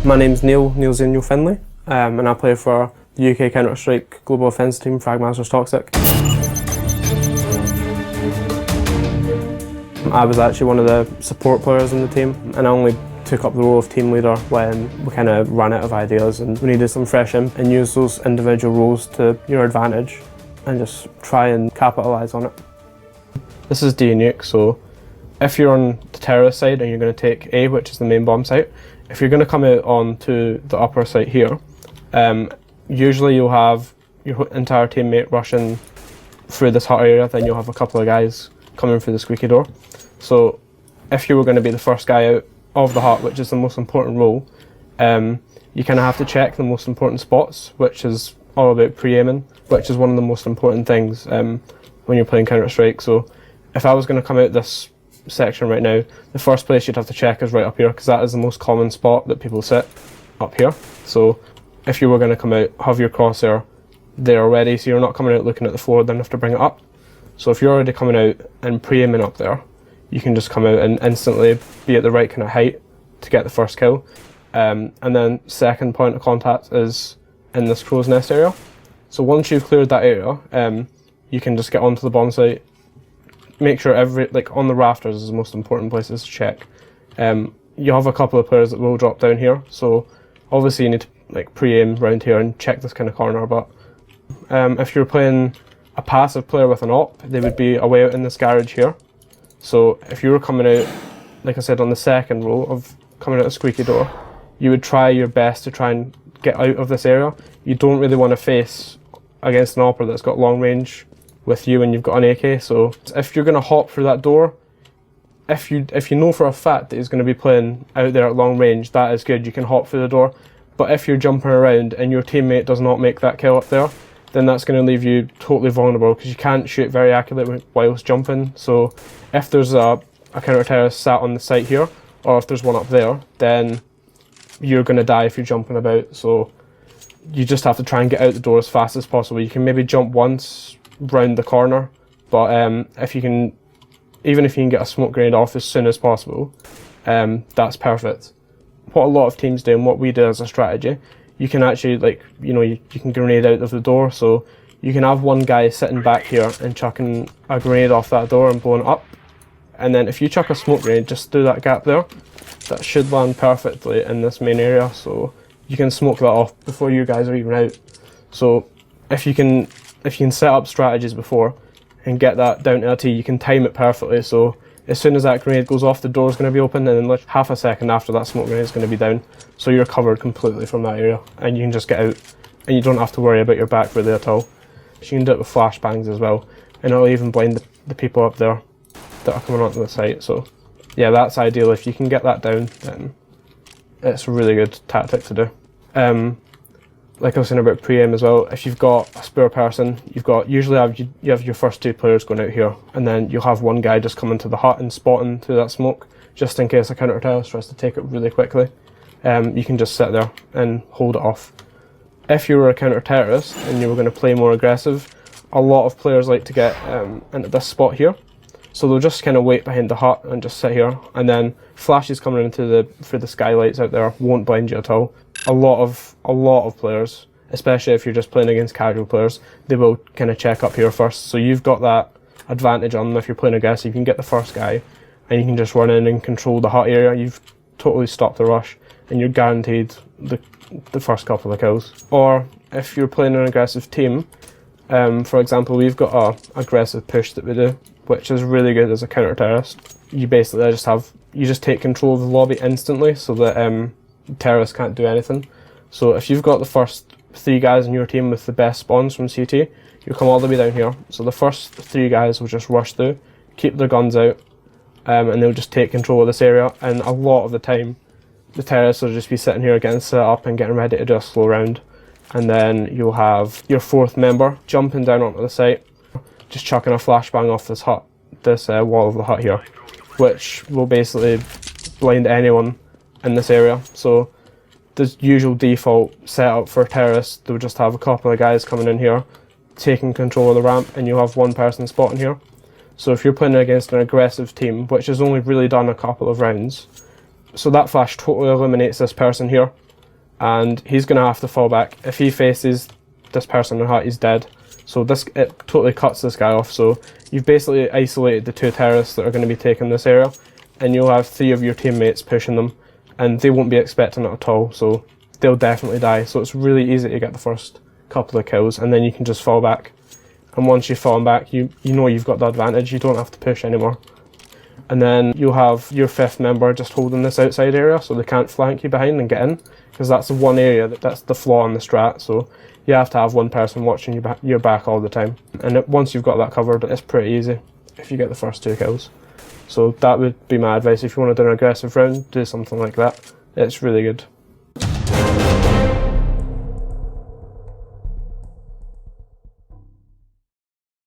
My name's Neil Zenial Finlay, and I play for the UK Counter-Strike Global Offense team, Fragmasters Toxic. I was actually one of the support players in the team, and I only took up the role of team leader when we kind of ran out of ideas and we needed some fresh in and use those individual roles to your advantage and just try and capitalise on it. This is D nuke, so if you're on the terrorist side and you're going to take A, which is the main bomb site, if you're going to come out onto the upper site here, usually you'll have your entire teammate rushing through this hut area, then you'll have a couple of guys coming through the squeaky door. So if you were going to be the first guy out of the hut, which is the most important role, you kind of have to check the most important spots, which is all about pre-aiming, which is one of the most important things when you're playing Counter-Strike. So if I was going to come out this section right now, the first place you'd have to check is right up here, because that is the most common spot that people sit, up here. So if you were going to come out, have your crosshair there already, so you're not coming out looking at the floor, then you have to bring it up. So if you're already coming out and pre-aiming up there, you can just come out and instantly be at the right kind of height to get the first kill. And then second point of contact is in this crow's nest area. So once you've cleared that area, you can just get onto the bomb site. Make sure on the rafters is the most important places to check. You have a couple of players that will drop down here, so obviously you need to pre-aim around here and check this kind of corner. But if you're playing a passive player with an op, they would be away out in this garage here. So if you were coming out, like I said, on the second row of coming out a squeaky door, you would try your best to try and get out of this area. You don't really want to face against an opper that's got long range with you and you've got an AK. So if you're going to hop through that door, if you know for a fact that he's going to be playing out there at long range, that is good, you can hop through the door. But if you're jumping around and your teammate does not make that kill up there, then that's going to leave you totally vulnerable, because you can't shoot very accurately whilst jumping. So if there's a counter-terrorist sat on the site here, or if there's one up there, then you're going to die if you're jumping about. So you just have to try and get out the door as fast as possible. You can maybe jump once round the corner, but even if you can get a smoke grenade off as soon as possible, that's perfect. What a lot of teams do and what we do as a strategy, you can actually you can grenade out of the door. So you can have one guy sitting back here and chucking a grenade off that door and blowing it up, and then if you chuck a smoke grenade just through that gap there, that should land perfectly in this main area, so you can smoke that off before you guys are even out. So if you can set up strategies before and get that down to a T, you can time it perfectly. So as soon as that grenade goes off, the door is going to be open, and then half a second after that smoke grenade is going to be down. So you're covered completely from that area, and you can just get out, and you don't have to worry about your back really at all. So you can do it with flashbangs as well, and it'll even blind the people up there that are coming onto the site. So yeah, that's ideal. If you can get that down, then it's a really good tactic to do. Like I was saying about pre-aim as well, if you've got a spare person, you have your first two players going out here, and then you'll have one guy just coming to the hut and spotting through that smoke, just in case a counter-terrorist tries to take it really quickly. You can just sit there and hold it off. If you were a counter-terrorist and you were going to play more aggressive, a lot of players like to get into this spot here. So they'll just kind of wait behind the hut and just sit here, and then flashes coming through the skylights out there won't blind you at all. A lot of players, especially if you're just playing against casual players, they will kind of check up here first. So you've got that advantage on them if you're playing aggressive. You can get the first guy and you can just run in and control the hut area. You've totally stopped the rush and you're guaranteed the first couple of kills. Or if you're playing an aggressive team, for example, we've got a aggressive push that we do, which is really good as a counter-terrorist. You basically just take control of the lobby instantly, so that terrorists can't do anything. So if you've got the first three guys in your team with the best spawns from CT, you come all the way down here. So the first three guys will just rush through, keep their guns out, and they'll just take control of this area. And a lot of the time, the terrorists will just be sitting here getting set up and getting ready to do a slow round. And then you'll have your fourth member jumping down onto the site, just chucking a flashbang off this hut, this wall of the hut here, which will basically blind anyone in this area. So the usual default setup for terrorists, they'll just have a couple of guys coming in here, taking control of the ramp, and you'll have one person spotting here. So if you're playing against an aggressive team, which has only really done a couple of rounds, so that flash totally eliminates this person here. and he's going to have to fall back. If he faces this person in hut, he's dead. So it totally cuts this guy off. So you've basically isolated the 2 terrorists that are going to be taking this area, and you'll have 3 of your teammates pushing them, and they won't be expecting it at all, so they'll definitely die. So it's really easy to get the first couple of kills, and then you can just fall back. And once you've fallen back, you know you've got the advantage, you don't have to push anymore. And then you'll have your 5th member just holding this outside area, so they can't flank you behind and get in, because that's the one area that's the flaw in the strat. So you have to have one person watching your back all the time. And once you've got that covered, it's pretty easy if you get the first 2 kills. So that would be my advice. If you want to do an aggressive round, do something like that. It's really good.